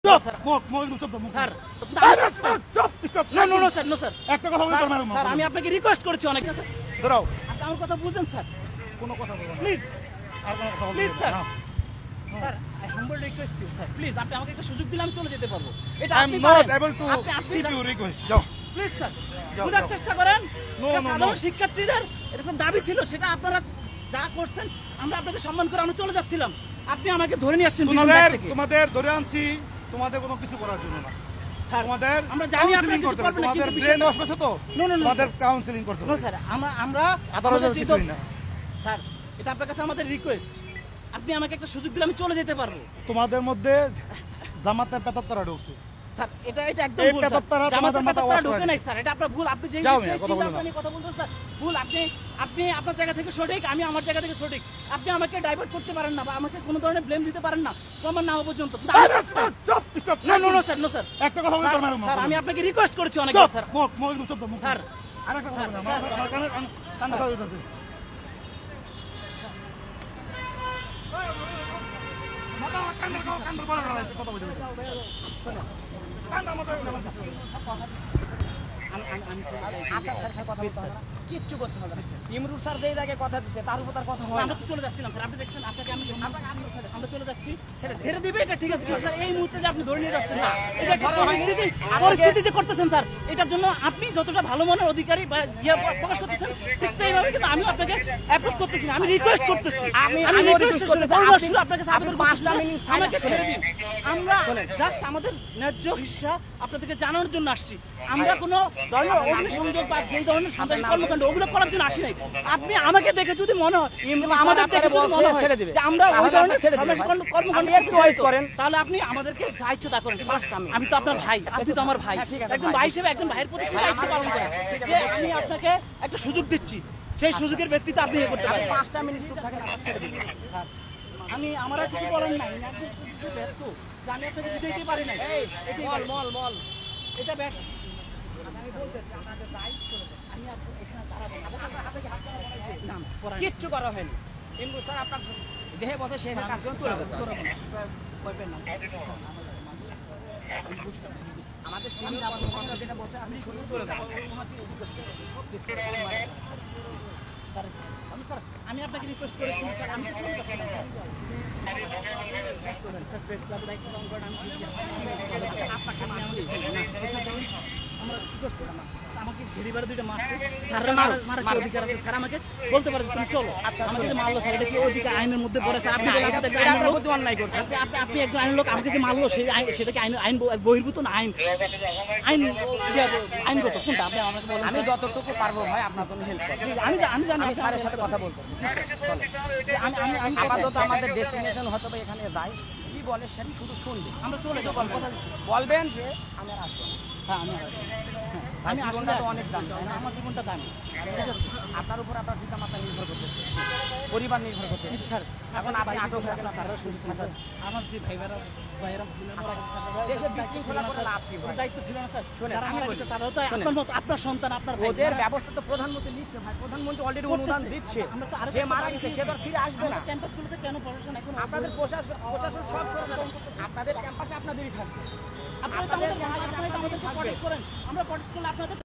Stop! Sir no sir একটা কথা বলতে পারবেন না স্যার আমি আপনাকে রিকোয়েস্ট করেছি অনেক স্যার দাঁড়াও আপনি আমার কথা বুঝেন স্যার কোনো কথা বলবেন না প্লিজ আর কোনো কথা বলবেন প্লিজ না sir I humble request you sir please আপনি আমাকে একটা সুযোগ দিলে আমি চলে যেতে পারবো এটা I am আপনি not পারেন। able to আপনি give you request যাও প্লিজ স্যার যাও, বুঝার যাও। চেষ্টা করেন No, এটা no, সাধারণ no. শিক্ষার্থীদের এরকম দাবি ছিল সেটা আপনারা যা করছেন আমরা আপনাকে সম্মান করে আমরা চলে যাচ্ছিলাম আপনি আমাকে ধরে নিয়ে আসছেন পিছন দিক থেকে। তোমাদের ধরে আনছি তোমাদের কোনো কিছু করার জন্য না স্যার, তোমাদের আমরা জানি আপনারা কাউন্সেলিং কিছু করতে হবে করবেন না, তোমাদের কিন্তু ব্রেন বিষয়টা- ওয়াশ করছে তো No, no, no, তোমাদের sir. কাউন্সেলিং করতে নো হবে স্যার আমরা আদালতের আমাদের কিছুই চিন্তা- না। স্যার এটা আপনার কাছে আমাদের রিকোয়েস্ট আপনি আমাকে একটা সুযোগ দিলে আমি চলে যেতে পারবো তোমাদের মধ্যে জামাতের পেতাত্তারা ঢুকছে স্যার এটা একদম এই ভুল স্যার। পেতাত্তারা জামাতের তোমাদের মাথা পেতাত্তারা wash ঢোকে করে নাই স্যার এটা আপনার ভুল আপনি যে যাও যে মিয়া, কথা চিন্তা বলো না। ভাবনা নিয়ে কথা বলতেছেন স্যার ভুল আপনি আপনার জায়গা থেকে সঠিক আমি আমার জায়গা থেকে সঠিক আপনি আমাকে ডাইভার্ট করতে পারেন না বা আমাকে কোনো ধরনের ব্লেম দিতে পারেন না প্রমাণ না হওয়া পর্যন্ত নো স্যার একটা কথা বলতে পারবেন না স্যার আমি আপনাকে রিকোয়েস্ট করেছি অনেক স্যার স্যার আরেকটা কথা বলবেন না আমার কানে কান কথা বলতেছে কথা বলতে কিচ্ছু করতে হবে না ইমরুল স্যার যেই জায়গায় কথা দিতে তার উপর তার কথা হয় না। আমরা তো চলে যাচ্ছিলাম স্যার আপনি দেখছেন আপনাকে আমি আমরা চলে যাচ্ছি ছেড়ে দিবে এটা ঠিক আছে কিন্তু স্যার এই মুহূর্তে যে আপনি ধরে নিয়ে যাচ্ছেন না এটা একটা পরিস্থিতি যে করতেছেন স্যার এটার জন্য আপনি যতটা ভালো মনের অধিকারী বা প্রকাশ করতেছেন ঠিক সেইভাবে কিন্তু আমি আপনাকে অ্যাপ্রোচ করতেছি না আমি রিকোয়েস্ট করতেছি আমি রিকোয়েস্ট request করতেছি, করতেছি আপনাকে আবেদন আপনি 5 টা করতেছি, মিনিট আমাকে ছেড়ে দিন আমরা জাস্ট আমাদের ন্যায্য হিস্সা আপনাদেরকে জানানোর জন্য আসছি আমরা কোনো ধরনের অগ্নিসংযোগ বা যেই ধরনের সন্ত্রাসী কর্মকাণ্ড ওগুলো করার জন্য আসি নাই আপনি আমাকে দেখে যদি মনে হয় কিংবা আমাদের দেখে যদি মনে হয় ছেড়ে দিবে। যে আমরা ওই তাহলে ধরনের ছেড়ে দিবে সন্ত্রাসী ভাই। কর্মকাণ্ড আপনি একটু wait করেন। তাহলে আপনি আমাদেরকে যা ইচ্ছে তা করেন পাঁচটা মিনিট। আমি তো আপনার ভাই আপনি তো আমার ভাই হ্যাঁ, ঠিক আছে, একজন ভাই। ভাই হিসেবে একজন ভাইয়ের প্রতি কি দায়িত্ব পালন করেন যে আমি আপনাকে একটা সুযোগ দিচ্ছি সেই সুযোগের ব্যক্তিতে আপনি ইয়ে করতে আপনি পারেন 5টা মিনিট চুপ থাকেন আবার ছেড়ে দিবেন। স্যার, আমি আমার আর কিছু বলার নাই আমি একদম কিছু ব্যস্ত জানি আপনাকে বুঝাইতে পারি নাই মল এটা ব্যাস আমি বলতেছি আপনাদের রাইট করে দেন আমি এখানে দাঁড়াবো না আপনাকে হাত না পড়া কিচ্ছু করা হয়নি ইমরুল স্যার আপনার দেহে বসে সেই কাজ করে করবেন না আমাদের সিনিয়র কর্মকর্তা যেটা বসে আপনি শুরু করে দেন। স্যার আমি আপনাকে রিকোয়েস্ট করেছি স্যার আমি তো করতে পারছি না, স্যার প্রেস ক্লাবের দায়িত্ব পালন করেন আমি আপনাকে আমি আমাকে ছেড়ে না স্যার দেখুন আমরা কি করছি আমাকে ঘেরিবারে দুইটা মারছে স্যারের মারার কি অধিকার আছে স্যার আমাকে বলতে পারে যে তুমি চলো আমাকে যে মারলো স্যার এটা কি অধিকার আইনের মধ্যে পড়ে স্যার আপনি বলেন, আপনি তো একজন আইনের লোক। অন্যায় করছে আপনি একজন আইনের লোক আমাকে যে মারলো সেটা কি আইন বহির্ভূত না আইনগত কোনটা আপনি আমাকে বলেন আমি যতটুকু পারবো ভাই আপনার জন্য হেল্প করব। আমি জানি আমি স্যারের সাথে কথা বলবো আমি আপাতত আমাদের ডেস্টিনেশন হয়তো বা এখানে যাই কি বলে সেটা শুধু শুনবে আমরা চলে যাবো কথা দিচ্ছি বলবেন যে আমি আর আসবো না। হ্যাঁ আমি আমি জীবনটা আসলে তো অনেক দামি, তাই না? আমার জীবনটা দামি আপনার উপর আপনার পিতা মাতা নির্ভর করতেছে পরিবার নির্ভর করতেছে স্যার এখন আপনি আটক হয়ে গেলেন স্যাররা শুনছেন স্যার আমার যে ভাইয়েরা দেশে বিশৃঙ্খলা করে লাভ কি ভাই? দায়িত্ব ছিল না স্যার শোনেন, যারা আমি মারা বলি। গেছে তারাও তো শোনেন। আপনার মতো আপনার সন্তান আপনার ভাই ওদের ব্যবস্থা তো প্রধানমন্ত্রী নিচ্ছে ভাই প্রধানমন্ত্রী অলরেডি অনুদান দিচ্ছে আমরা তো আরো সে মারা গেছে সে তো আর ফিরে আসবে না ক্যাম্পাসগুলোতে কেন প্রশাসন এখন আপনাদের প্রশাসন সব করে দেবে। আপনাদের ক্যাম্পাসে আপনাদেরই থাকবে আপনারা তো আমাদের ভাই, আপনারা তো আমাদেরকে প্রটেক্ট করেন আমরা প্রটেক্ট করলে আপনাদের